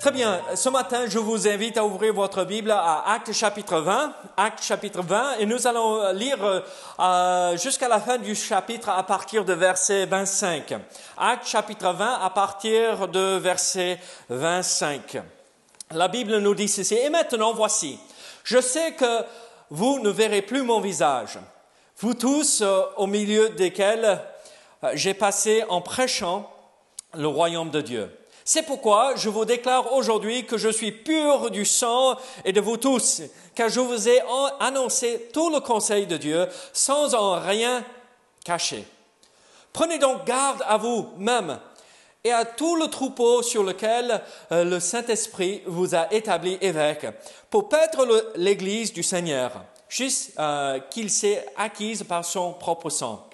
Très bien, ce matin, je vous invite à ouvrir votre Bible à Actes chapitre 20. Actes chapitre 20, et nous allons lire jusqu'à la fin du chapitre à partir de verset 25. Actes chapitre 20 à partir de verset 25. La Bible nous dit ceci: « Et maintenant, voici, je sais que vous ne verrez plus mon visage, vous tous au milieu desquels j'ai passé en prêchant le royaume de Dieu. C'est pourquoi je vous déclare aujourd'hui que je suis pur du sang et de vous tous, car je vous ai annoncé tout le conseil de Dieu sans en rien cacher. Prenez donc garde à vous-même et à tout le troupeau sur lequel le Saint-Esprit vous a établi évêque, pour paître l'Église du Seigneur, juste qu'il s'est acquise par son propre sang.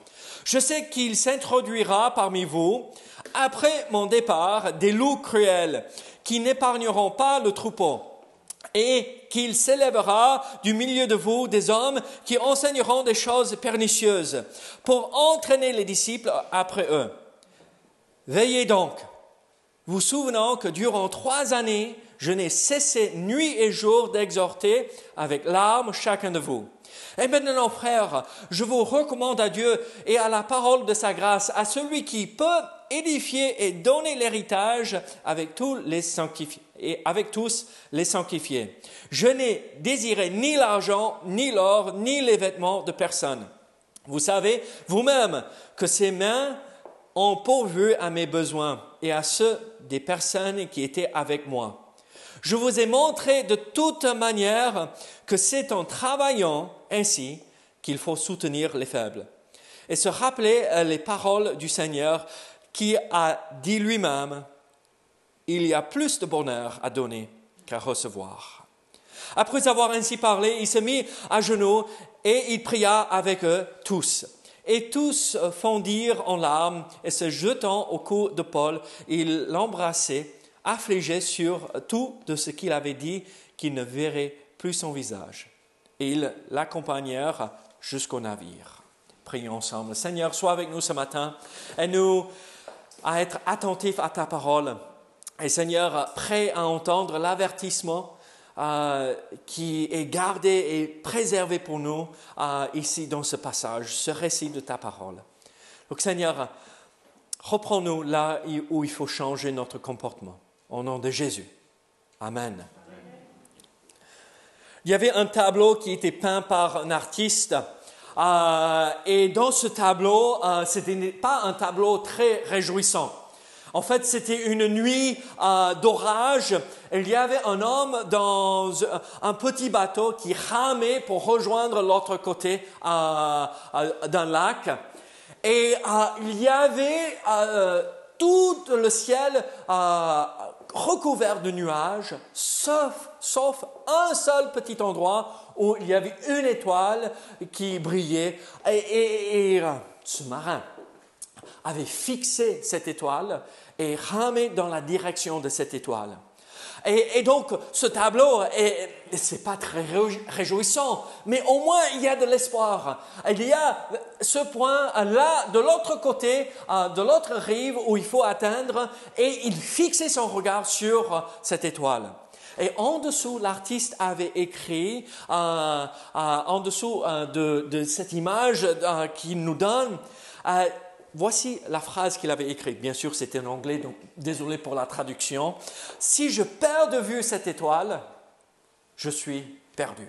Je sais qu'il s'introduira parmi vous, après mon départ, des loups cruels qui n'épargneront pas le troupeau, et qu'il s'élèvera du milieu de vous des hommes qui enseigneront des choses pernicieuses pour entraîner les disciples après eux. Veillez donc, vous souvenant que durant 3 années, je n'ai cessé nuit et jour d'exhorter avec larmes chacun de vous. Et maintenant, frères, je vous recommande à Dieu et à la parole de sa grâce, à celui qui peut édifier et donner l'héritage avec tous les sanctifiés. Je n'ai désiré ni l'argent, ni l'or, ni les vêtements de personne. Vous savez vous-même que ces mains ont pourvu à mes besoins et à ceux des personnes qui étaient avec moi. Je vous ai montré de toute manière que c'est en travaillant ainsi qu'il faut soutenir les faibles et se rappeler les paroles du Seigneur qui a dit lui-même: il y a plus de bonheur à donner qu'à recevoir. Après avoir ainsi parlé, il se mit à genoux et il pria avec eux tous. Et tous fondirent en larmes et se jetant au cou de Paul, ils l'embrassaient, affligés sur tout de ce qu'il avait dit, qu'ils ne verraient plus son visage. Et ils l'accompagnèrent jusqu'au navire. Prions ensemble. Seigneur, sois avec nous ce matin. Aide-nous à être attentifs à ta parole. Et Seigneur, prêt à entendre l'avertissement qui est gardé et préservé pour nous ici dans ce passage, ce récit de ta parole. Donc Seigneur, reprends-nous là où il faut changer notre comportement. Au nom de Jésus. Amen. Il y avait un tableau qui était peint par un artiste. Et dans ce tableau, ce n'était pas un tableau très réjouissant. En fait, c'était une nuit d'orage. Il y avait un homme dans un petit bateau qui ramait pour rejoindre l'autre côté d'un lac. Et il y avait tout le ciel recouvert de nuages, sauf un seul petit endroit où il y avait une étoile qui brillait. Et ce marin avait fixé cette étoile et ramé dans la direction de cette étoile. Et donc, ce tableau, c'est pas très réjouissant, mais au moins il y a de l'espoir. Il y a ce point là, de l'autre côté, de l'autre rive où il faut atteindre, et il fixait son regard sur cette étoile. Et en dessous, l'artiste avait écrit, en dessous de cette image qu'il nous donne, voici la phrase qu'il avait écrite. Bien sûr, c'était en anglais, donc désolé pour la traduction. « Si je perds de vue cette étoile, je suis perdu. »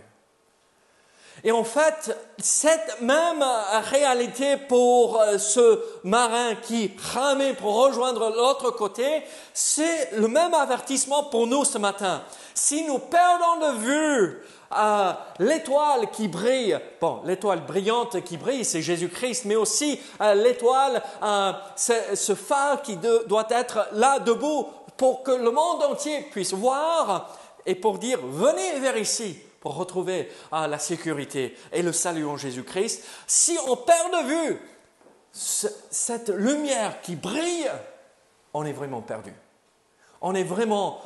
Et en fait, cette même réalité pour ce marin qui ramait pour rejoindre l'autre côté, c'est le même avertissement pour nous ce matin. Si nous perdons de vue l'étoile qui brille, l'étoile brillante qui brille, c'est Jésus-Christ, mais aussi l'étoile, ce phare qui doit être là debout pour que le monde entier puisse voir et pour dire « venez vers ici » pour retrouver la sécurité et le salut en Jésus-Christ. Si on perd de vue cette lumière qui brille, on est vraiment perdu. On est vraiment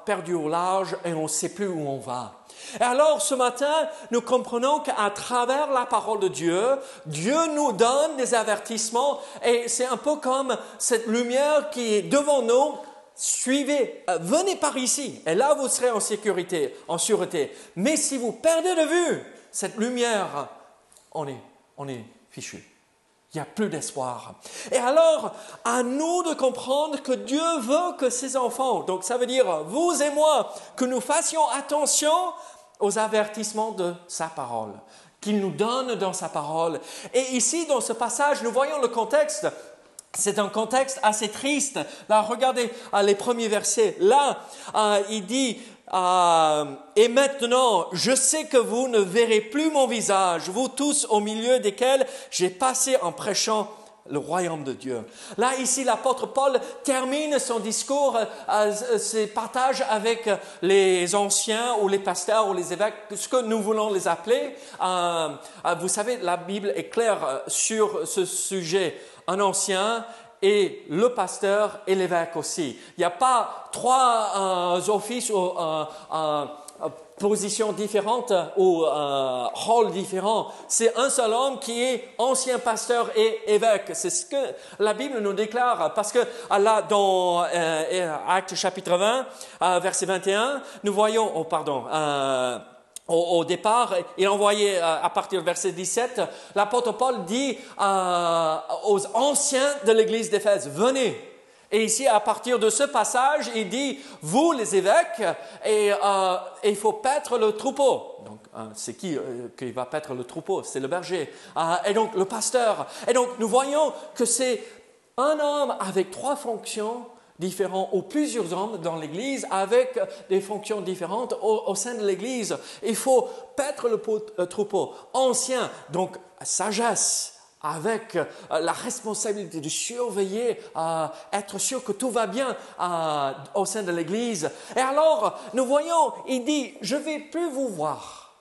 perdu au large et on ne sait plus où on va. Et alors, ce matin, nous comprenons qu'à travers la parole de Dieu, Dieu nous donne des avertissements et c'est un peu comme cette lumière qui est devant nous. venez par ici, et là vous serez en sécurité, en sûreté. Mais si vous perdez de vue cette lumière, on est fichu. Il n'y a plus d'espoir. Et alors, à nous de comprendre que Dieu veut que ses enfants, donc ça veut dire vous et moi, que nous fassions attention aux avertissements de sa parole, qu'il nous donne dans sa parole. Et ici, dans ce passage, nous voyons le contexte. C'est un contexte assez triste. Là, regardez les premiers versets. Là, il dit... et maintenant, je sais que vous ne verrez plus mon visage, vous tous au milieu desquels j'ai passé en prêchant le royaume de Dieu. Là, ici, l'apôtre Paul termine son discours, ses partages avec les anciens ou les pasteurs ou les évêques, ce que nous voulons les appeler. Vous savez, la Bible est claire sur ce sujet. Un ancien et le pasteur et l'évêque aussi. Il n'y a pas trois offices ou positions différentes ou rôles différents. C'est un seul homme qui est ancien pasteur et évêque. C'est ce que la Bible nous déclare. Parce que là, dans Actes chapitre 20, verset 21, nous voyons, au départ, il envoyait à partir du verset 17, l'apôtre Paul dit aux anciens de l'église d'Éphèse, venez. Et ici, à partir de ce passage, il dit, vous les évêques, et il faut paître le troupeau. Donc, c'est qui va paître le troupeau? C'est le berger. Et donc, le pasteur. Et donc, nous voyons que c'est un homme avec trois fonctions différents ou plusieurs hommes dans l'Église avec des fonctions différentes au sein de l'Église. Il faut paître le troupeau. Ancien, donc sagesse, avec la responsabilité de surveiller, être sûr que tout va bien au sein de l'Église. Et alors, nous voyons, il dit, je ne vais plus vous voir.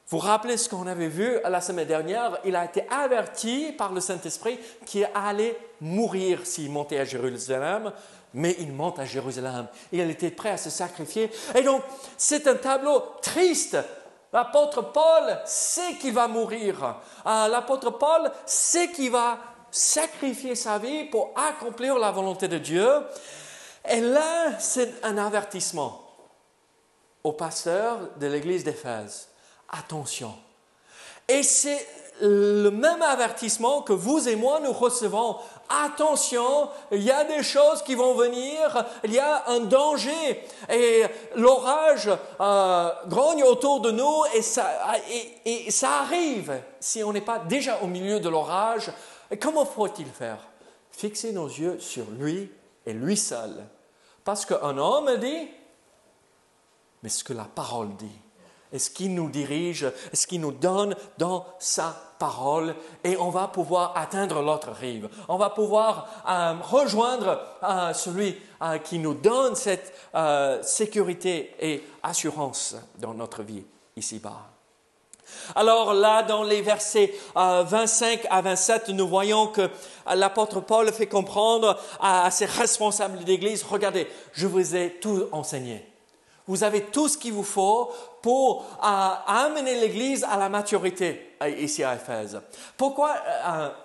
Vous vous rappelez ce qu'on avait vu la semaine dernière? Il a été averti par le Saint-Esprit qu'il allait mourir s'il montait à Jérusalem, mais il monte à Jérusalem. Il était prêt à se sacrifier. Et donc, c'est un tableau triste. L'apôtre Paul sait qu'il va mourir. L'apôtre Paul sait qu'il va sacrifier sa vie pour accomplir la volonté de Dieu. Et là, c'est un avertissement au pasteur de l'église d'Éphèse. Attention. Et c'est le même avertissement que vous et moi nous recevons. Attention, il y a des choses qui vont venir, il y a un danger et l'orage grogne autour de nous et ça arrive si on n'est pas déjà au milieu de l'orage. Et comment faut-il faire? Fixer nos yeux sur lui et lui seul. Parce qu'un homme dit, mais ce que la parole dit. Et ce qui nous dirige, ce qui nous donne dans sa parole. Et on va pouvoir atteindre l'autre rive. On va pouvoir rejoindre celui qui nous donne cette sécurité et assurance dans notre vie ici-bas. Alors là, dans les versets 25 à 27, nous voyons que l'apôtre Paul fait comprendre à ses responsables d'église, regardez, je vous ai tout enseigné. Vous avez tout ce qu'il vous faut pour amener l'Église à la maturité ici à Éphèse. Pourquoi,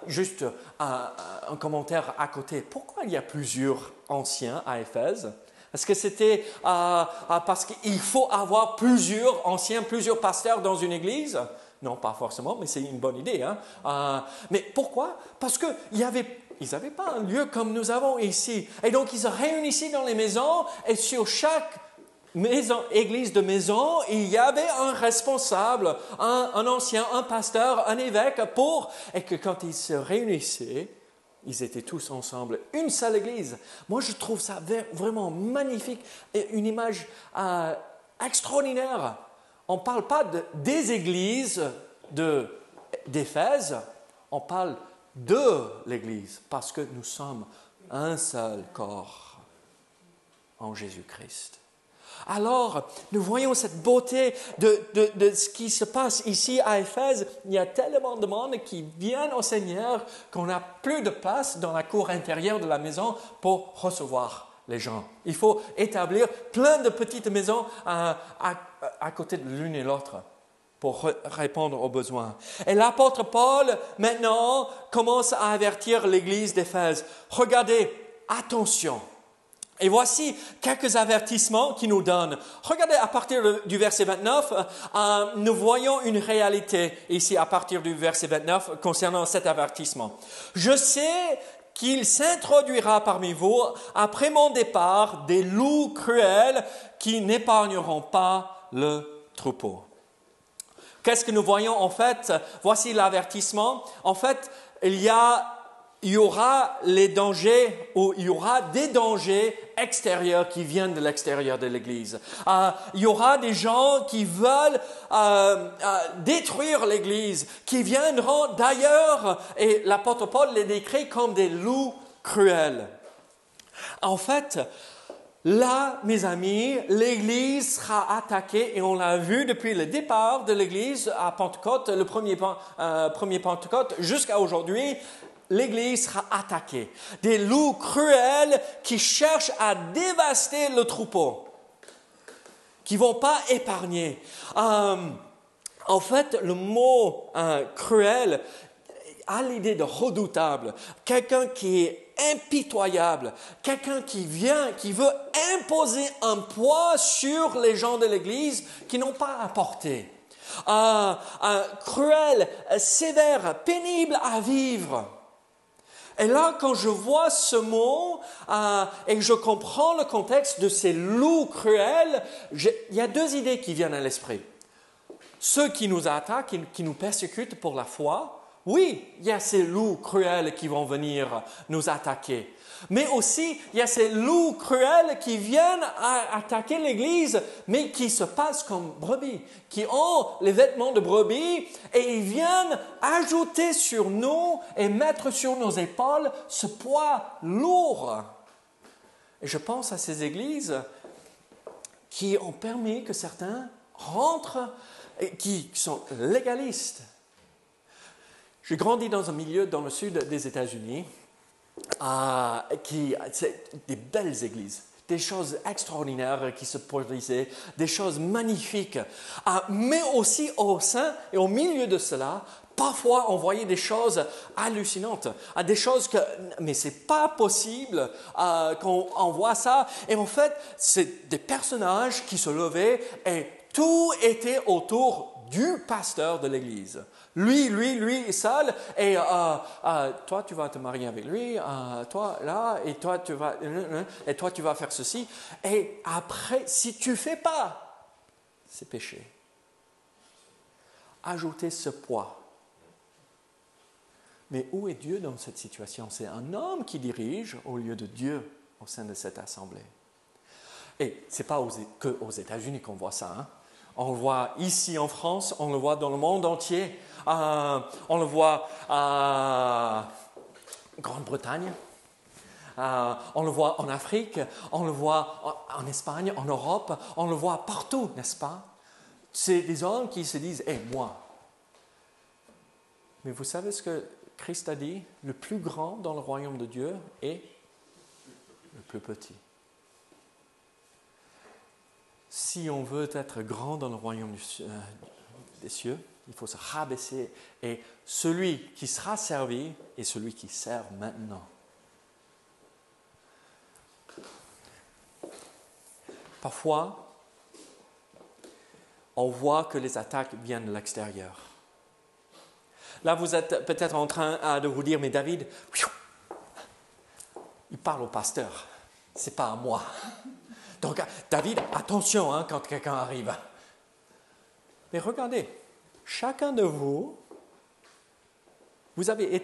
juste un commentaire à côté, pourquoi il y a plusieurs anciens à Éphèse? Est-ce que c'était parce qu'il faut avoir plusieurs anciens, plusieurs pasteurs dans une église? Non, pas forcément, mais c'est une bonne idée. Mais pourquoi? Parce qu'ils n'avaient pas un lieu comme nous avons ici. Et donc, ils se réunissaient dans les maisons et sur chaque église de maison, il y avait un responsable, un ancien, un pasteur, un évêque et que quand ils se réunissaient, ils étaient tous ensemble, une seule église. Moi, je trouve ça vraiment magnifique, une image extraordinaire. On ne parle pas des églises d'Éphèse, on parle de l'église, parce que nous sommes un seul corps en Jésus-Christ. Alors, nous voyons cette beauté de ce qui se passe ici à Éphèse. Il y a tellement de monde qui viennent au Seigneur qu'on n'a plus de place dans la cour intérieure de la maison pour recevoir les gens. Il faut établir plein de petites maisons à côté de l'une et l'autre pour répondre aux besoins. Et l'apôtre Paul, maintenant, commence à avertir l'église d'Éphèse. Regardez, attention. Et voici quelques avertissements qu'il nous donne. Regardez à partir du verset 29, nous voyons une réalité ici à partir du verset 29 concernant cet avertissement. Je sais qu'il s'introduira parmi vous après mon départ des loups cruels qui n'épargneront pas le troupeau. Qu'est-ce que nous voyons en fait? Voici l'avertissement. En fait, il y aura les dangers, ou il y aura des dangers extérieurs qui viennent de l'extérieur de l'Église. Il y aura des gens qui veulent détruire l'Église, qui viendront d'ailleurs, et l'apôtre Paul les décrit comme des loups cruels. En fait, là, mes amis, l'Église sera attaquée, et on l'a vu depuis le départ de l'Église à Pentecôte, le premier Pentecôte, jusqu'à aujourd'hui. L'Église sera attaquée. Des loups cruels qui cherchent à dévaster le troupeau, qui ne vont pas épargner. En fait, le mot cruel a l'idée de redoutable, quelqu'un qui est impitoyable, quelqu'un qui veut imposer un poids sur les gens de l'Église qui n'ont pas à porter. Cruel, sévère, pénible à vivre. Et là, quand je vois ce mot et que je comprends le contexte de ces loups cruels, il y a deux idées qui viennent à l'esprit. Ceux qui nous attaquent, qui nous persécutent pour la foi, oui, il y a ces loups cruels qui vont venir nous attaquer. Mais aussi, il y a ces loups cruels qui viennent attaquer l'Église, mais qui se passent comme brebis, qui ont les vêtements de brebis et ils viennent ajouter sur nous et mettre sur nos épaules ce poids lourd. Et je pense à ces églises qui ont permis que certains rentrent et qui sont légalistes. J'ai grandi dans un milieu dans le sud des États-Unis. C'est des belles églises, des choses extraordinaires qui se produisaient, des choses magnifiques. Mais aussi au sein et au milieu de cela, parfois on voyait des choses hallucinantes, des choses mais c'est pas possible qu'on voit ça. Et en fait, c'est des personnages qui se levaient et tout était autour du pasteur de l'église. Lui seul, et toi tu vas te marier avec lui, toi là, et toi tu vas faire ceci. Et après, si tu ne fais pas, c'est péché. Ajoutez ce poids. Mais où est Dieu dans cette situation? C'est un homme qui dirige au lieu de Dieu au sein de cette assemblée. Et ce n'est pas qu'aux États-Unis qu'on voit ça, hein. On le voit ici en France, on le voit dans le monde entier, on le voit en Grande-Bretagne, on le voit en Afrique, on le voit en Espagne, en Europe, on le voit partout, n'est-ce pas? C'est des hommes qui se disent « Hé, moi ». Mais vous savez ce que Christ a dit? Le plus grand dans le royaume de Dieu est le plus petit. Si on veut être grand dans le royaume des cieux, il faut se rabaisser. Et celui qui sera servi est celui qui sert maintenant. Parfois, on voit que les attaques viennent de l'extérieur. Là, vous êtes peut-être en train de vous dire, mais David, il parle au pasteur, ce n'est pas à moi. Donc, David, attention quand quelqu'un arrive. Mais regardez, chacun de vous, vous avez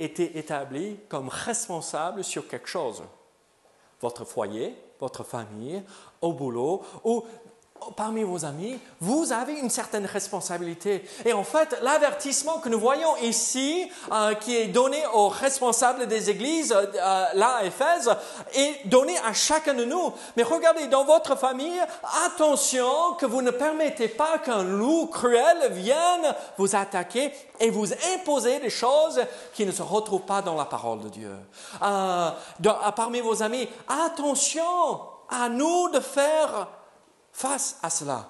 été établi comme responsable sur quelque chose. Votre foyer, votre famille, au boulot, ou parmi vos amis, vous avez une certaine responsabilité. Et en fait, l'avertissement que nous voyons ici, qui est donné aux responsables des églises, là à Éphèse, est donné à chacun de nous. Mais regardez, dans votre famille, attention que vous ne permettez pas qu'un loup cruel vienne vous attaquer et vous imposer des choses qui ne se retrouvent pas dans la parole de Dieu. Parmi vos amis, attention à nous de faire face à cela.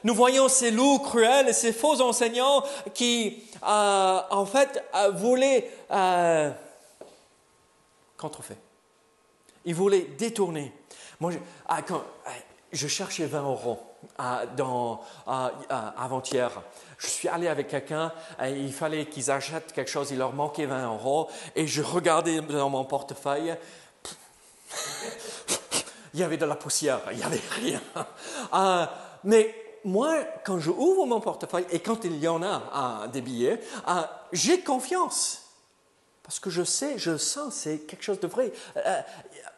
Nous voyons ces loups cruels et ces faux enseignants qui, en fait, voulaient contrefaire. Ils voulaient détourner. Moi, je cherchais 20 euros avant-hier. Je suis allé avec quelqu'un, il fallait qu'ils achètent quelque chose, il leur manquait 20 euros, et je regardais dans mon portefeuille, il y avait de la poussière, il n'y avait rien. Mais moi, quand je ouvre mon portefeuille, et quand il y en a des billets, j'ai confiance. Parce que je sais, je sens, c'est quelque chose de vrai.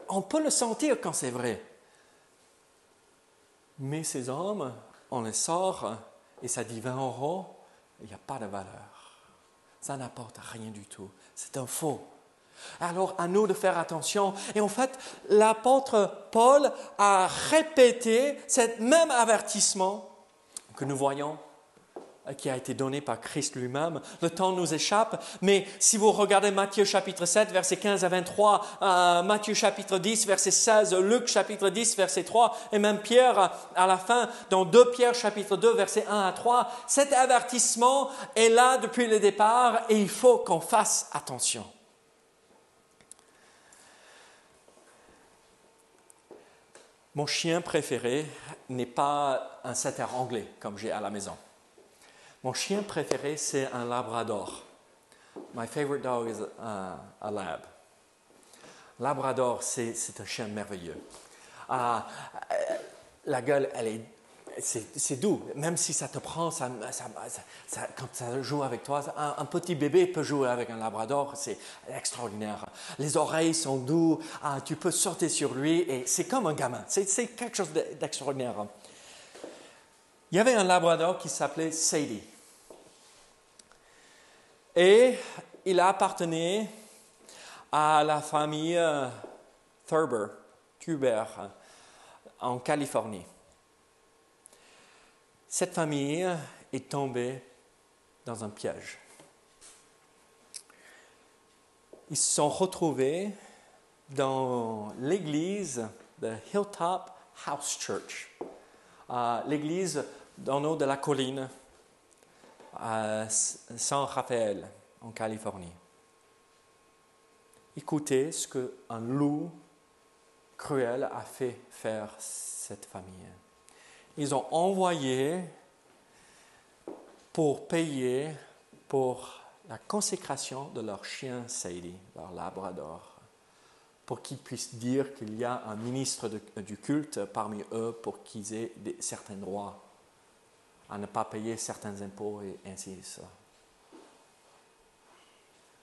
On peut le sentir quand c'est vrai. Mais ces hommes, on les sort et ça dit 20 euros, il n'y a pas de valeur. Ça n'apporte rien du tout. C'est un faux. Alors, à nous de faire attention. Et en fait, l'apôtre Paul a répété cet même avertissement que nous voyons, qui a été donné par Christ lui-même. Le temps nous échappe, mais si vous regardez Matthieu chapitre 7, versets 15 à 23, Matthieu chapitre 10, verset 16, Luc chapitre 10, verset 3, et même Pierre à la fin, dans 2 Pierre chapitre 2, versets 1 à 3, cet avertissement est là depuis le départ et il faut qu'on fasse attention. Mon chien préféré n'est pas un setter anglais comme j'ai à la maison. Mon chien préféré, c'est un labrador. My favorite dog is a lab. Labrador, c'est un chien merveilleux. La gueule, c'est doux. Même si ça te prend, quand ça joue avec toi, un petit bébé peut jouer avec un labrador, c'est extraordinaire. Les oreilles sont douces, tu peux sauter sur lui et c'est comme un gamin. C'est quelque chose d'extraordinaire. Il y avait un labrador qui s'appelait Sadie. Et il appartenait à la famille Thuber, en Californie. Cette famille est tombée dans un piège. Ils se sont retrouvés dans l'église de Hilltop House Church, l'église d'en haut de la colline à San Rafael, en Californie. Écoutez ce qu'un loup cruel a fait faire cette famille. Ils ont envoyé pour payer pour la consécration de leur chien Sadie, leur labrador, pour qu'ils puissent dire qu'il y a un ministre du culte parmi eux pour qu'ils aient certains droits à ne pas payer certains impôts et ainsi de suite.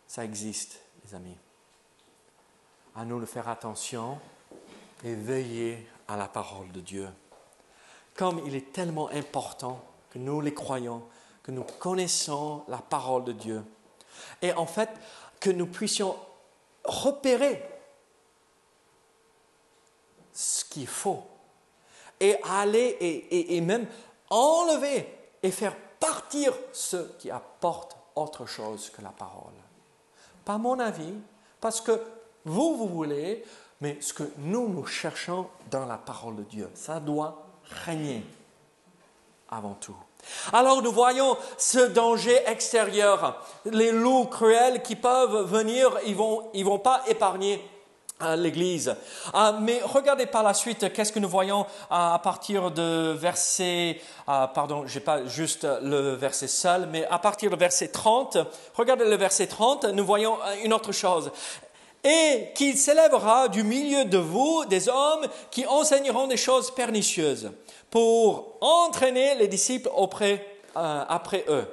Ça existe, les amis. À nous de faire attention et veiller à la parole de Dieu. Comme il est tellement important que nous les croyons, que nous connaissons la parole de Dieu. Et en fait, que nous puissions repérer ce qu'il faut et aller et même enlever et faire partir ceux qui apportent autre chose que la parole. Pas mon avis, parce que vous voulez, mais ce que nous cherchons dans la parole de Dieu, ça doit régner avant tout. Alors nous voyons ce danger extérieur, les loups cruels qui peuvent venir, ils vont pas épargner l'Église. Mais regardez par la suite, qu'est-ce que nous voyons à partir de verset, je n'ai pas juste le verset seul, mais à partir du verset 30, regardez le verset 30, nous voyons une autre chose. Et qu'il s'élèvera du milieu de vous des hommes qui enseigneront des choses pernicieuses pour entraîner les disciples après eux.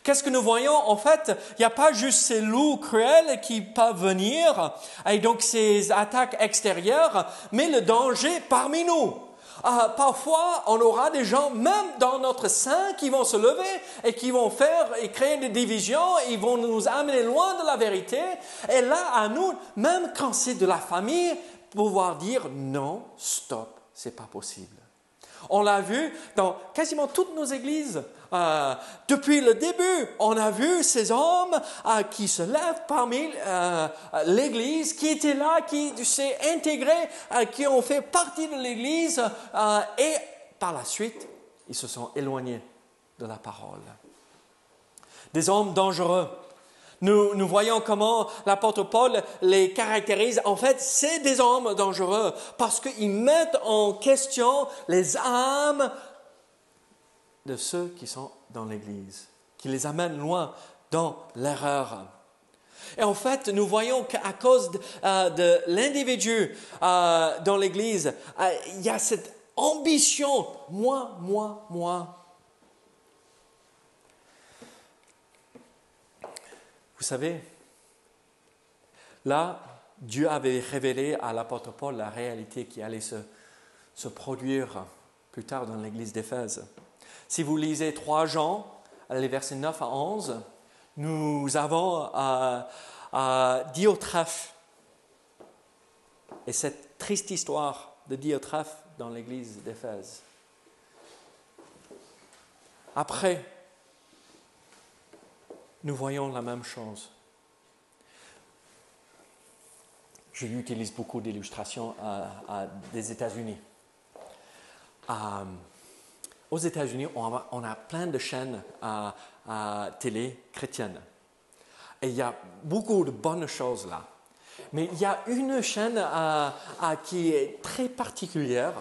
Qu'est-ce que nous voyons? En fait, il n'y a pas juste ces loups cruels qui peuvent venir, et donc ces attaques extérieures, mais le danger parmi nous. Parfois, on aura des gens, même dans notre sein, qui vont se lever et qui vont faire et créer des divisions, et ils vont nous amener loin de la vérité. Et là, à nous, même quand c'est de la famille, pouvoir dire non, stop, c'est pas possible. On l'a vu dans quasiment toutes nos églises. Depuis le début, on a vu ces hommes qui se lèvent parmi l'église, qui étaient là, qui s'est intégrés, qui ont fait partie de l'église et par la suite, ils se sont éloignés de la parole. Des hommes dangereux. Nous voyons comment l'apôtre Paul les caractérise. En fait, c'est des hommes dangereux parce qu'ils mettent en question les âmes de ceux qui sont dans l'Église, qui les amènent loin dans l'erreur. Et en fait, nous voyons qu'à cause de l'individu dans l'Église, il y a cette ambition, moi. Vous savez, là, Dieu avait révélé à l'apôtre Paul la réalité qui allait se produire plus tard dans l'église d'Éphèse. Si vous lisez 3 Jean, les versets 9 à 11, nous avons Diotrephe et cette triste histoire de Diotrephe dans l'église d'Éphèse. Après, nous voyons la même chose. Je utilise beaucoup d'illustrations des États-Unis. Aux États-Unis, on a plein de chaînes télé chrétiennes. Et il y a beaucoup de bonnes choses là. Mais il y a une chaîne qui est très particulière.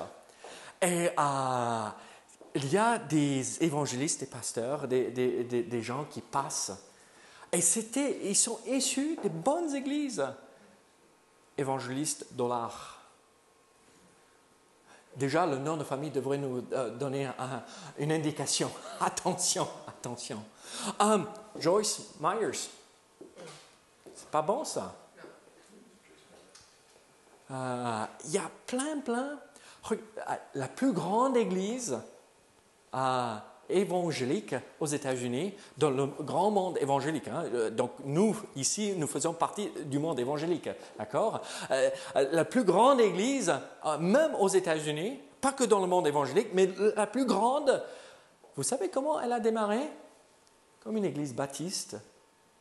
Et il y a des évangélistes, des pasteurs, des gens qui passent. Et ils sont issus des bonnes églises. Évangélistes $. Déjà, le nom de famille devrait nous donner une indication. Attention. Joyce Myers. C'est pas bon ça. Il y a plein. La plus grande église évangélique aux États-Unis, dans le grand monde évangélique. Donc nous, ici, nous faisons partie du monde évangélique. D'accord? La plus grande église, même aux États-Unis, pas que dans le monde évangélique, mais la plus grande, vous savez comment elle a démarré? Comme une église baptiste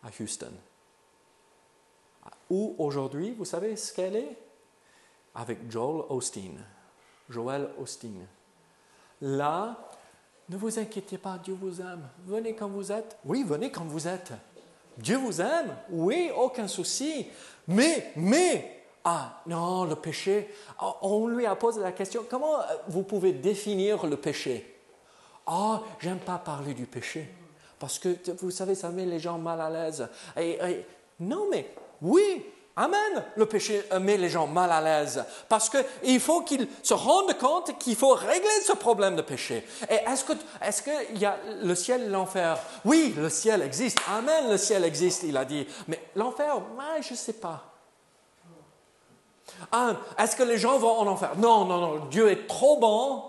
à Houston. Où aujourd'hui, vous savez ce qu'elle est? Avec Joel Osteen. Là, ne vous inquiétez pas, Dieu vous aime. Venez comme vous êtes. Oui, venez comme vous êtes. Dieu vous aime. Oui, aucun souci. Mais, non, le péché. On lui a posé la question, comment vous pouvez définir le péché? J'aime pas parler du péché. Parce que, vous savez, ça met les gens mal à l'aise. Non, mais oui, amen, le péché met les gens mal à l'aise. Parce qu'il faut qu'ils se rendent compte qu'il faut régler ce problème de péché. Et est-ce qu'il y a le ciel et l'enfer? Oui, le ciel existe. Amen, le ciel existe, il a dit. Mais l'enfer, je ne sais pas. Est-ce que les gens vont en enfer? Non, Dieu est trop bon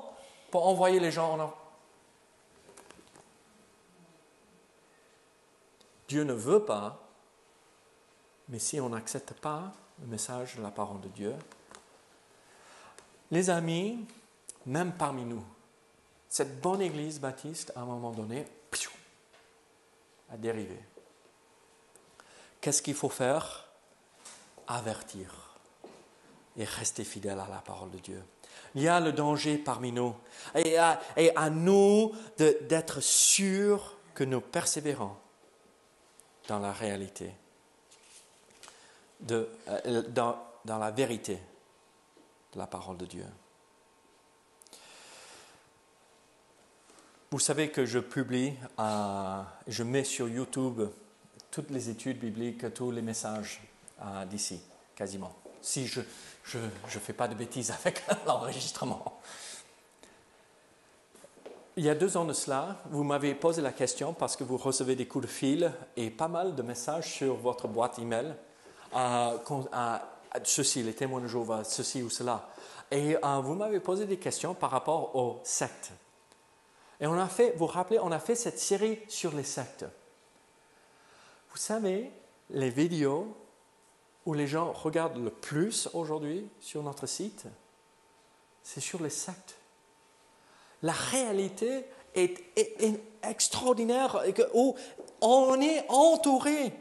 pour envoyer les gens en enfer. Dieu ne veut pas. Mais si on n'accepte pas le message de la parole de Dieu, les amis, même parmi nous, cette bonne église baptiste, à un moment donné, a dérivé. Qu'est-ce qu'il faut faire? Avertir et rester fidèle à la parole de Dieu. Il y a le danger parmi nous. Et à nous d'être sûrs que nous persévérons dans la réalité. Dans la vérité de la parole de Dieu. Vous savez que je publie, je mets sur YouTube toutes les études bibliques, tous les messages d'ici, quasiment. Si je ne fais pas de bêtises avec l'enregistrement. Il y a 2 ans de cela, vous m'avez posé la question parce que vous recevez des coups de fil et pas mal de messages sur votre boîte email. Ceci, les témoins de Jéhovah, ceci ou cela. Et vous m'avez posé des questions par rapport aux sectes. Et on a fait, vous vous rappelez, on a fait cette série sur les sectes. Vous savez, les vidéos où les gens regardent le plus aujourd'hui sur notre site, c'est sur les sectes. La réalité est extraordinaire, où on est entouré.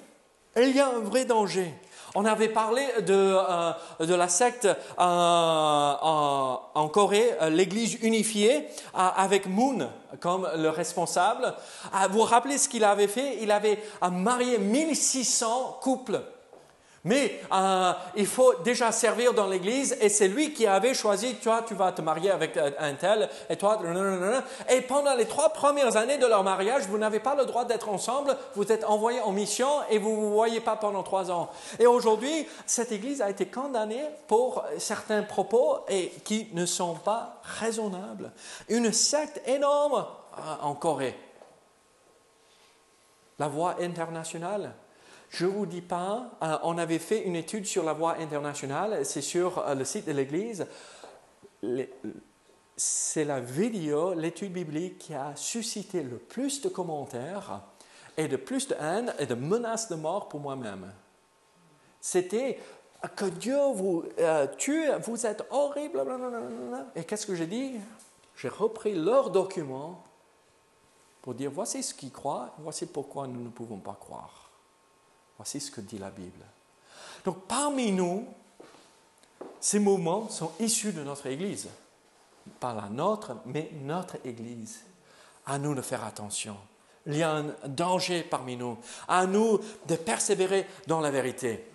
Il y a un vrai danger. On avait parlé de la secte en Corée, l'Église unifiée, avec Moon comme le responsable. Vous vous rappelez ce qu'il avait fait? Il avait marié 1600 couples. Mais il faut déjà servir dans l'église et c'est lui qui avait choisi, toi tu vas te marier avec un tel et toi, et pendant les 3 premières années de leur mariage, vous n'avez pas le droit d'être ensemble, vous êtes envoyés en mission et vous ne vous voyez pas pendant 3 ans. Et aujourd'hui, cette église a été condamnée pour certains propos et qui ne sont pas raisonnables. Une secte énorme en Corée. La Voix internationale. Je ne vous dis pas, on avait fait une étude sur la Voix internationale, c'est sur le site de l'Église. C'est la vidéo, l'étude biblique qui a suscité le plus de commentaires et de plus de haine et de menaces de mort pour moi-même. C'était que Dieu vous tue, vous êtes horrible, blablabla. Et qu'est-ce que j'ai dit? J'ai repris leurs documents pour dire voici ce qu'ils croient, voici pourquoi nous ne pouvons pas croire. Voici ce que dit la Bible. Donc, parmi nous, ces mouvements sont issus de notre Église. Pas la nôtre, mais notre Église. À nous de faire attention. Il y a un danger parmi nous. À nous de persévérer dans la vérité.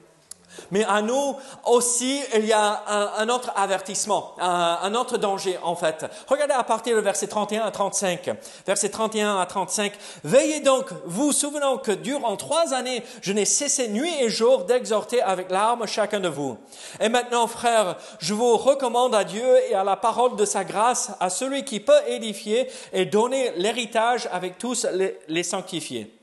Mais à nous aussi, il y a un autre avertissement, un autre danger en fait. Regardez à partir du verset 31 à 35. Verset 31 à 35. « Veillez donc, vous souvenant que durant 3 années, je n'ai cessé nuit et jour d'exhorter avec larmes chacun de vous. Et maintenant, frères, je vous recommande à Dieu et à la parole de sa grâce, à celui qui peut édifier et donner l'héritage avec tous les sanctifiés.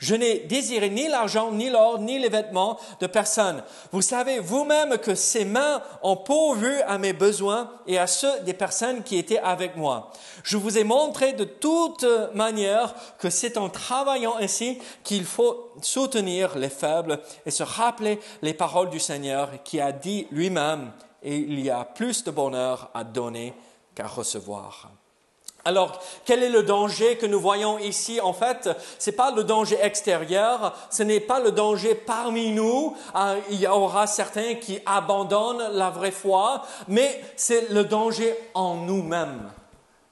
Je n'ai désiré ni l'argent, ni l'or, ni les vêtements de personne. Vous savez vous-même que ces mains ont pourvu à mes besoins et à ceux des personnes qui étaient avec moi. Je vous ai montré de toute manière que c'est en travaillant ainsi qu'il faut soutenir les faibles et se rappeler les paroles du Seigneur qui a dit lui-même « Et il y a plus de bonheur à donner qu'à recevoir. » Alors, quel est le danger que nous voyons ici? En fait, ce n'est pas le danger extérieur, ce n'est pas le danger parmi nous. Il y aura certains qui abandonnent la vraie foi, mais c'est le danger en nous-mêmes.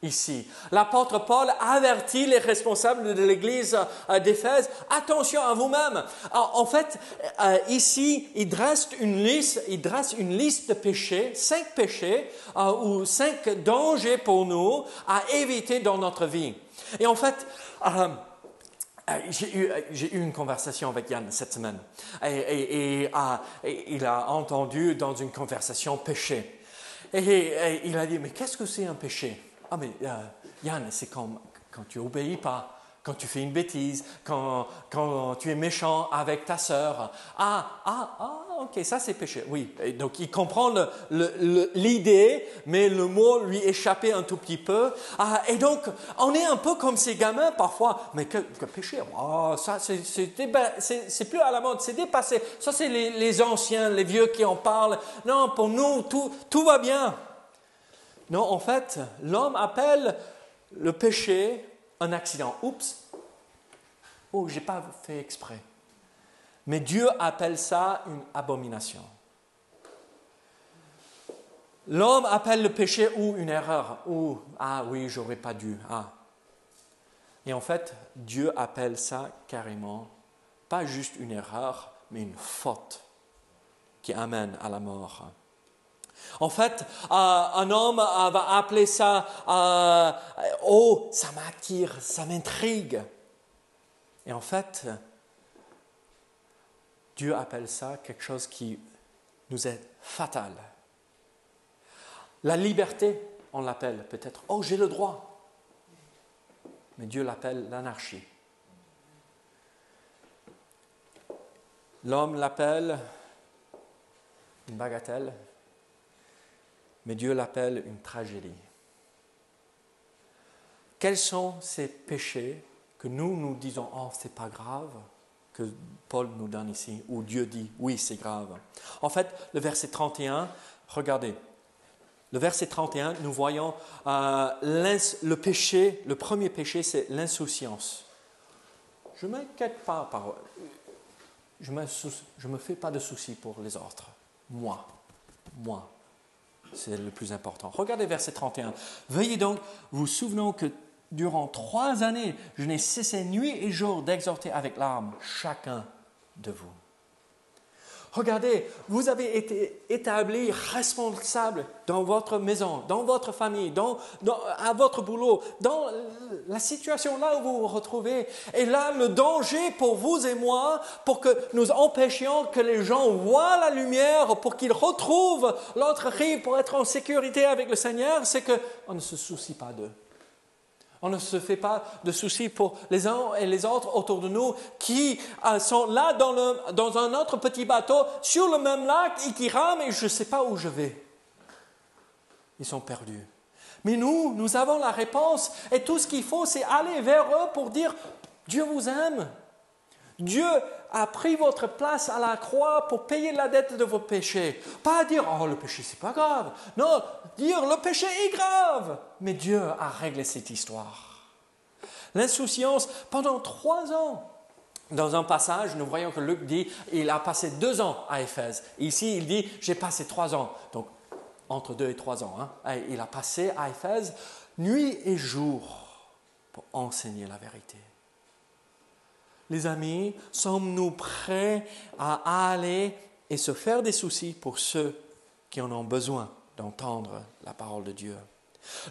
Ici, l'apôtre Paul avertit les responsables de l'église d'Éphèse, attention à vous-même. En fait, ici, il dresse une liste de péchés, 5 péchés ou 5 dangers pour nous à éviter dans notre vie. Et en fait, j'ai eu une conversation avec Yann cette semaine et il a entendu dans une conversation péché. Et il a dit, mais qu'est-ce que c'est un péché? Ah mais Yann, c'est comme quand tu obéis pas, quand tu fais une bêtise, quand tu es méchant avec ta sœur. Ok, ça c'est péché. Oui, et donc il comprend l'idée, mais le mot lui échappait un tout petit peu. Et donc, on est un peu comme ces gamins parfois. Mais que péché? Ça c'est plus à la mode, c'est dépassé. Ça c'est les anciens, les vieux qui en parlent. Non, pour nous, tout va bien. Non, en fait, l'homme appelle le péché un accident. Oups, je n'ai pas fait exprès. Mais Dieu appelle ça une abomination. L'homme appelle le péché ou une erreur. Ou, oui, j'aurais pas dû. Et en fait, Dieu appelle ça carrément, pas juste une erreur, mais une faute qui amène à la mort. En fait, un homme va appeler ça ça m'attire, ça m'intrigue. Et en fait, Dieu appelle ça quelque chose qui nous est fatal. La liberté, on l'appelle peut-être, j'ai le droit. Mais Dieu l'appelle l'anarchie. L'homme l'appelle une bagatelle. Mais Dieu l'appelle une tragédie. Quels sont ces péchés que nous disons, c'est pas grave, que Paul nous donne ici, où Dieu dit, oui, c'est grave. En fait, le verset 31, regardez, le verset 31, nous voyons le péché, le premier péché, c'est l'insouciance. Je ne m'inquiète pas par je me fais pas de soucis pour les autres. Moi, c'est le plus important. Regardez verset 31. Veuillez donc vous souvenir que durant 3 années, je n'ai cessé nuit et jour d'exhorter avec larmes chacun de vous. Regardez, vous avez été établis responsables dans votre maison, dans votre famille, à votre boulot, dans la situation là où vous vous retrouvez. Et là, le danger pour vous et moi, pour que nous empêchions que les gens voient la lumière, pour qu'ils retrouvent l'autre rive, pour être en sécurité avec le Seigneur, c'est qu'on ne se soucie pas d'eux. On ne se fait pas de soucis pour les uns et les autres autour de nous qui sont là dans un autre petit bateau sur le même lac et qui rament et je ne sais pas où je vais. Ils sont perdus. Mais nous avons la réponse et tout ce qu'il faut, c'est aller vers eux pour dire « Dieu vous aime. Dieu a pris votre place à la croix pour payer la dette de vos péchés. » Pas dire « Oh, le péché, c'est pas grave. » Non, dire « Le péché est grave. » Mais Dieu a réglé cette histoire. L'insouciance, pendant 3 ans. Dans un passage, nous voyons que Luc dit il a passé 2 ans à Éphèse. Ici, il dit j'ai passé 3 ans. Donc, entre 2 et 3 ans. Il a passé à Éphèse nuit et jour pour enseigner la vérité. Les amis, sommes-nous prêts à aller et se faire des soucis pour ceux qui en ont besoin d'entendre la parole de Dieu?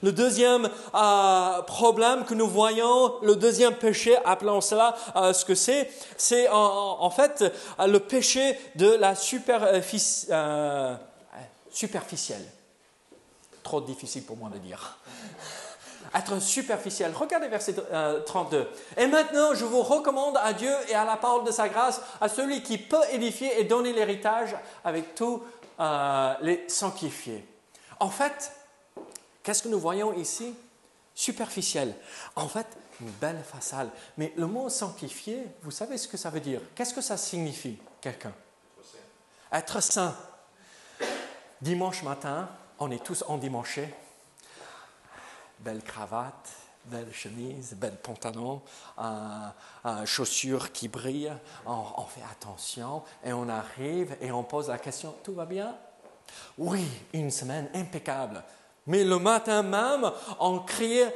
Le deuxième problème que nous voyons, le deuxième péché, appelons cela ce que c'est en fait le péché de la superficielle. Trop difficile pour moi de dire. Être superficiel. Regardez verset 32. « Et maintenant, je vous recommande à Dieu et à la parole de sa grâce, à celui qui peut édifier et donner l'héritage avec tous les sanctifiés. » En fait, qu'est-ce que nous voyons ici? Superficiel. En fait, une belle façade. Mais le mot sanctifié, vous savez ce que ça veut dire? Qu'est-ce que ça signifie, quelqu'un? Être saint. Dimanche matin, on est tous endimanchés. Belle cravate, belle chemise, bel pantalon, chaussures qui brillent. On fait attention et on arrive et on pose la question, tout va bien? Oui, une semaine impeccable. Mais le matin même, on criait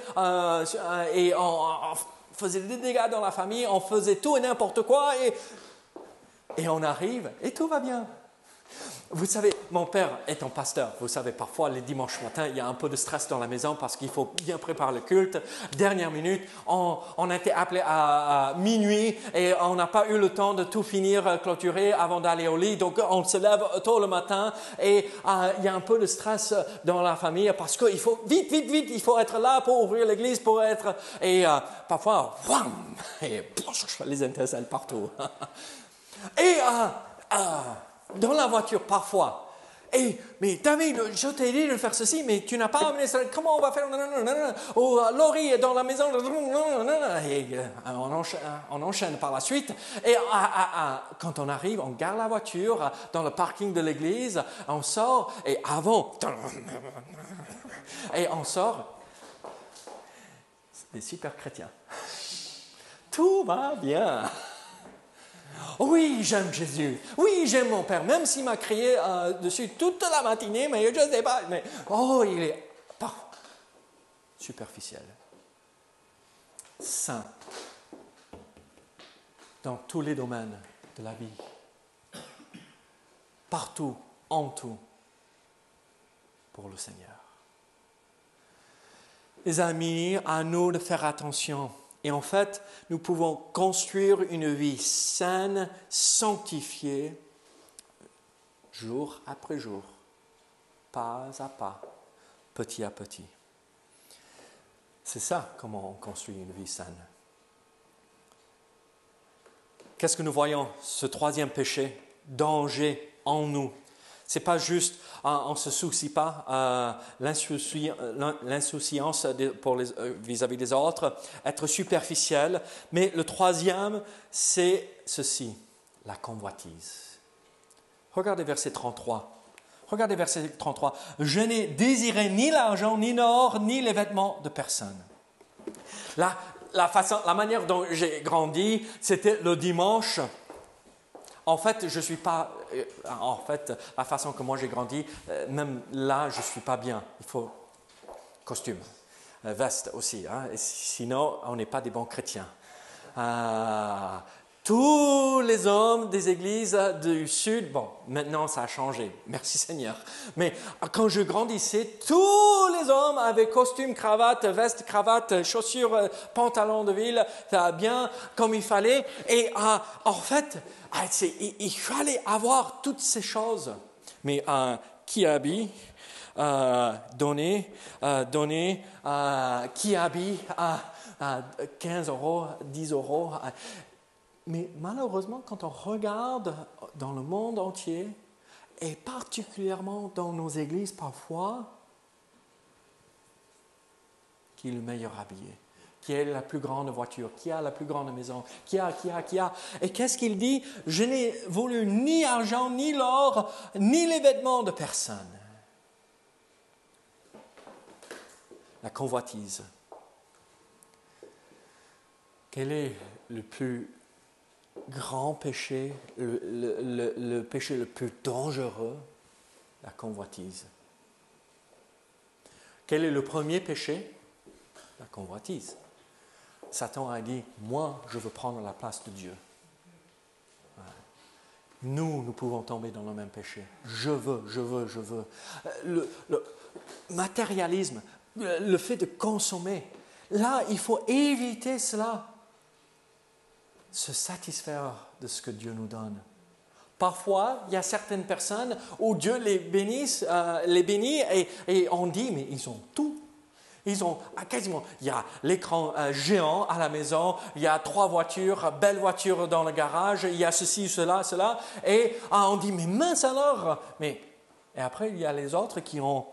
et on faisait des dégâts dans la famille, on faisait tout et n'importe quoi et on arrive et tout va bien. Vous savez, mon père étant pasteur, vous savez, parfois les dimanches matins, il y a un peu de stress dans la maison parce qu'il faut bien préparer le culte. Dernière minute, on a été appelé à minuit et on n'a pas eu le temps de tout finir, clôturer avant d'aller au lit. Donc, on se lève tôt le matin et il y a un peu de stress dans la famille parce qu'il faut vite, il faut être là pour ouvrir l'église, pour être... Et parfois, wham, et les étincelles partout. Et... dans la voiture, parfois. Mais David, je t'ai dit de faire ceci, mais tu n'as pas amené ça. Comment on va faire? Ou Laurie est dans la maison. Et on enchaîne par la suite. Et quand on arrive, on garde la voiture dans le parking de l'église. On sort et avant. Et on sort. C'est des super chrétiens. Tout va bien. Oui, j'aime Jésus. Oui, j'aime mon Père, même s'il m'a crié dessus toute la matinée, mais je ne sais pas. Mais, il est parfois superficiel. Saint. Dans tous les domaines de la vie. Partout, en tout, pour le Seigneur. Les amis, à nous de faire attention. Et en fait, nous pouvons construire une vie saine, sanctifiée, jour après jour, pas à pas, petit à petit. C'est ça comment on construit une vie saine. Qu'est-ce que nous voyons? Ce troisième péché, danger en nous. Ce n'est pas juste, on ne se soucie pas, l'insouciance vis-à-vis des autres, être superficiel. Mais le troisième, c'est ceci, la convoitise. Regardez verset 33. Regardez verset 33. « Je n'ai désiré ni l'argent, ni l'or, ni les vêtements de personne. » La manière dont j'ai grandi, c'était le dimanche. En fait, je suis pas. En fait, la façon que moi j'ai grandi, même là, je suis pas bien. Il faut costume, veste aussi. Hein, et sinon, on n'est pas des bons chrétiens. Tous les hommes des églises du Sud, bon, maintenant ça a changé, merci Seigneur, mais quand je grandissais, tous les hommes avaient costume, cravate, veste, cravate, chaussures, pantalon de ville, bien comme il fallait, et en fait, il fallait avoir toutes ces choses. Mais qui habille, donner, qui habille, 15 euros, 10 euros. Mais malheureusement, quand on regarde dans le monde entier, et particulièrement dans nos églises parfois, qui est le meilleur habillé, qui a la plus grande voiture, qui a la plus grande maison, qui a. Et qu'est-ce qu'il dit? Je n'ai voulu ni argent, ni l'or, ni les vêtements de personne. La convoitise. Quel est le plus grand péché, le péché le plus dangereux? La convoitise. Quel est le premier péché? La convoitise. Satan a dit, moi, je veux prendre la place de Dieu. Nous pouvons tomber dans le même péché. Je veux. Le matérialisme, le fait de consommer, là, il faut éviter cela. Se satisfaire de ce que Dieu nous donne. Parfois, il y a certaines personnes où Dieu les bénit et on dit, mais ils ont tout. Ils ont quasiment, il y a l'écran géant à la maison, il y a 3 voitures, belles voitures dans le garage, il y a ceci, cela, et on dit, mais mince alors. Et après, il y a les autres qui ont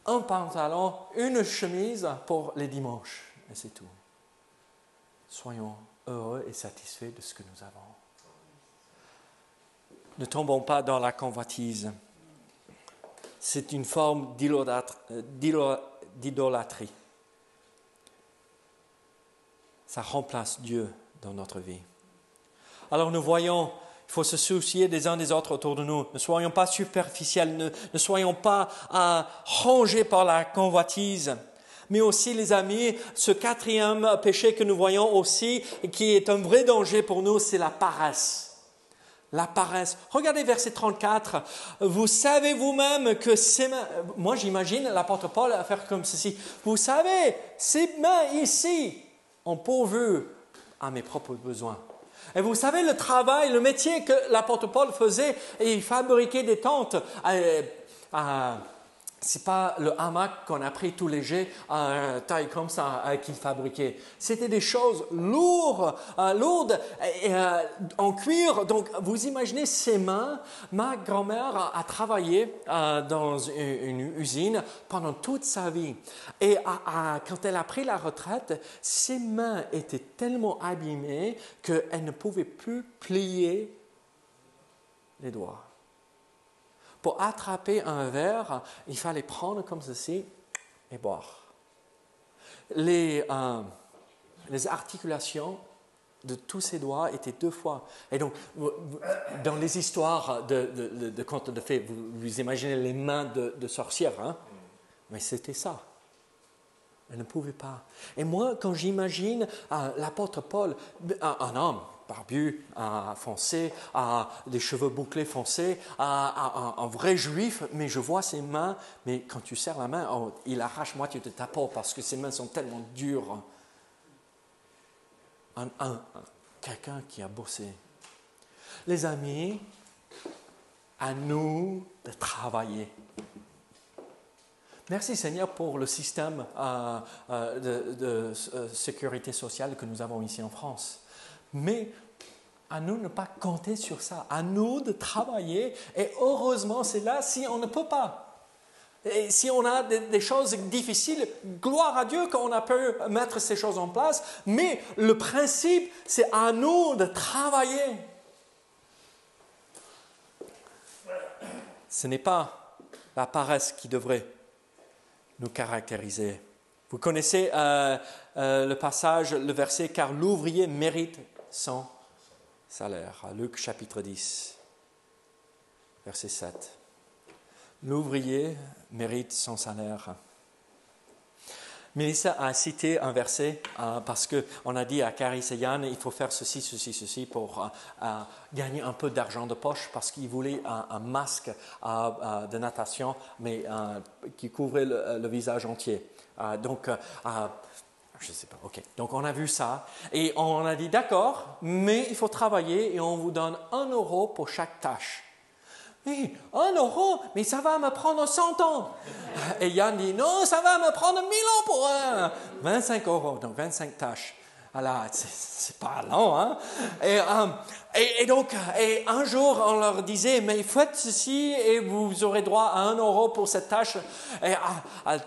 un pantalon, une chemise pour les dimanches, et c'est tout. Soyons heureux et satisfaits de ce que nous avons. Ne tombons pas dans la convoitise. C'est une forme d'idolâtrie. Ça remplace Dieu dans notre vie. Alors nous voyons, il faut se soucier des uns des autres autour de nous. Ne soyons pas superficiels, ne soyons pas rongés par la convoitise. Mais aussi, les amis, ce 4e péché que nous voyons aussi, qui est un vrai danger pour nous, c'est la paresse. La paresse. Regardez verset 34. Vous savez vous-même que ces mains... Moi, j'imagine l'apôtre Paul à faire comme ceci. Vous savez, ces mains ici ont pourvu à mes propres besoins. Et vous savez le travail, le métier que l'apôtre Paul faisait, et il fabriquait des tentes. Ce n'est pas le hamac qu'on a pris tout léger, taille comme ça, qu'il fabriquait. C'était des choses lourdes, en cuir. Donc, vous imaginez ses mains. Ma grand-mère a travaillé dans une usine pendant toute sa vie. Et quand elle a pris la retraite, ses mains étaient tellement abîmées qu'elle ne pouvait plus plier les doigts. Pour attraper un verre, il fallait prendre comme ceci et boire. Les articulations de tous ses doigts étaient 2 fois. Et donc, dans les histoires de contes de fées, vous imaginez les mains de sorcières, hein? Mais c'était ça. Elle ne pouvait pas. Et moi, quand j'imagine l'apôtre Paul, un homme barbu, foncé, des cheveux bouclés foncés, un vrai juif, mais je vois ses mains, mais quand tu serres la main, il arrache moitié de ta peau parce que ses mains sont tellement dures. Quelqu'un qui a bossé. Les amis, à nous de travailler. Merci Seigneur pour le système de sécurité sociale que nous avons ici en France. Mais à nous de ne pas compter sur ça, à nous de travailler. Et heureusement, c'est là si on ne peut pas. Et si on a des choses difficiles, gloire à Dieu qu'on a pu mettre ces choses en place. Mais le principe, c'est à nous de travailler. Ce n'est pas la paresse qui devrait nous caractériser. Vous connaissez le passage, le verset « Car l'ouvrier mérite son salaire. Luc chapitre 10, verset 7. L'ouvrier mérite son salaire. Mélissa a cité un verset parce qu'on a dit à Caris et Yann, il faut faire ceci pour gagner un peu d'argent de poche parce qu'ils voulaient un masque de natation mais qui couvrait le visage entier. Je ne sais pas, ok. Donc on a vu ça et on a dit d'accord, mais il faut travailler et on vous donne 1 euro pour chaque tâche. Mais 1 euro, mais ça va me prendre 100 ans. Et Yann dit, non, ça va me prendre 1000 ans pour 25 euros, donc 25 tâches. Alors, c'est pas long, hein? Et donc, un jour, on leur disait, mais faites ceci et vous aurez droit à 1 euro pour cette tâche. Et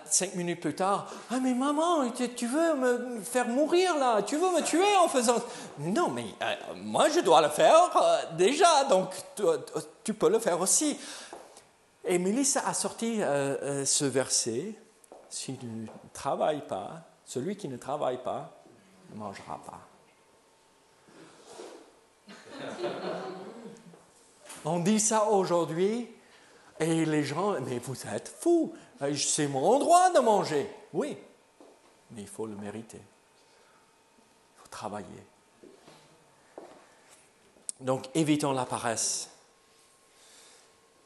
5 minutes plus tard, ah mais maman, tu veux me faire mourir là? Tu veux me tuer en faisant... Non, mais moi je dois le faire déjà, donc tu peux le faire aussi. Et Mélissa a sorti ce verset, si tu ne travailles pas, celui qui ne travaille pas, ne mangera pas. On dit ça aujourd'hui et les gens, mais vous êtes fous, c'est mon droit de manger. Oui, mais il faut le mériter. Il faut travailler. Donc évitons la paresse.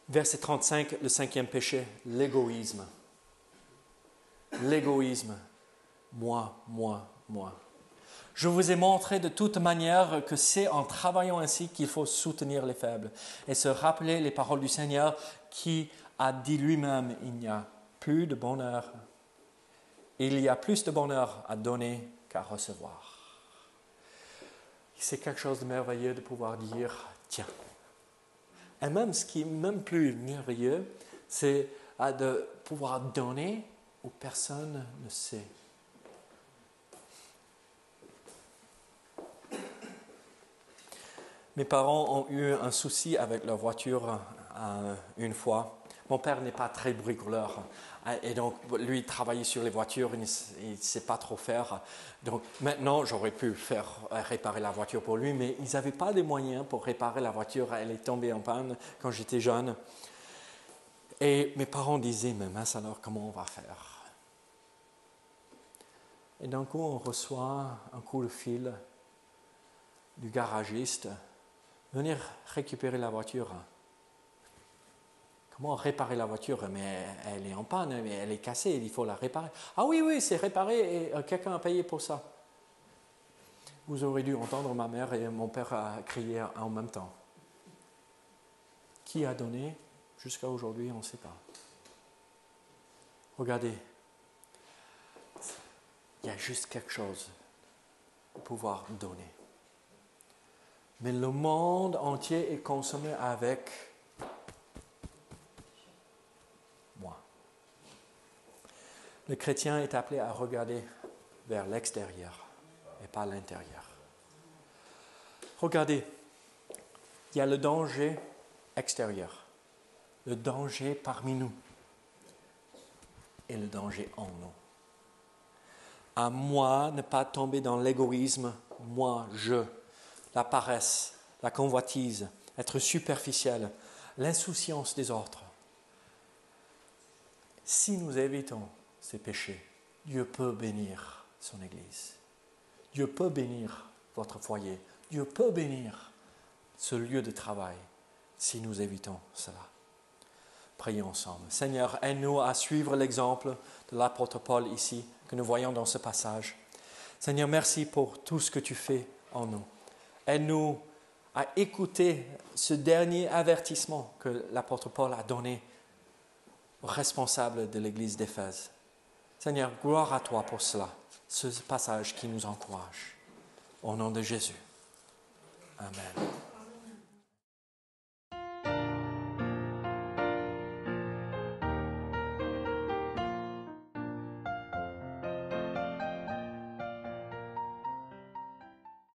Verset 35, le 5e péché, l'égoïsme. L'égoïsme. Moi. Je vous ai montré de toute manière que c'est en travaillant ainsi qu'il faut soutenir les faibles et se rappeler les paroles du Seigneur qui a dit lui-même, il n'y a plus de bonheur. Il y a plus de bonheur à donner qu'à recevoir. C'est quelque chose de merveilleux de pouvoir dire, tiens. Et même ce qui est même plus merveilleux, c'est de pouvoir donner où personne ne sait. Mes parents ont eu un souci avec leur voiture une fois. Mon père n'est pas très bricoleur. Et donc, lui, il travaillait sur les voitures, il ne sait pas trop faire. Donc, maintenant, j'aurais pu faire réparer la voiture pour lui, mais ils n'avaient pas les moyens pour réparer la voiture. Elle est tombée en panne quand j'étais jeune. Et mes parents disaient, mais mince alors, comment on va faire? Et d'un coup, on reçoit un coup de fil du garagiste. Venir récupérer la voiture. Comment réparer la voiture? Mais elle est en panne, mais elle est cassée, il faut la réparer. Ah oui, c'est réparé et quelqu'un a payé pour ça. Vous aurez dû entendre ma mère et mon père crier en même temps. Qui a donné? Jusqu'à aujourd'hui, on ne sait pas. Regardez, il y a juste quelque chose de pouvoir donner. Mais le monde entier est consommé avec moi. Le chrétien est appelé à regarder vers l'extérieur et pas l'intérieur. Regardez, il y a le danger extérieur, le danger parmi nous et le danger en nous. À moi ne pas tomber dans l'égoïsme, moi, je. La paresse, la convoitise, être superficiel, l'insouciance des autres. Si nous évitons ces péchés, Dieu peut bénir son Église. Dieu peut bénir votre foyer. Dieu peut bénir ce lieu de travail si nous évitons cela. Prions ensemble. Seigneur, aide-nous à suivre l'exemple de l'apôtre Paul ici, que nous voyons dans ce passage. Seigneur, merci pour tout ce que tu fais en nous. Aide-nous à écouter ce dernier avertissement que l'apôtre Paul a donné aux responsables de l'église d'Éphèse. Seigneur, gloire à toi pour cela, ce passage qui nous encourage. Au nom de Jésus. Amen.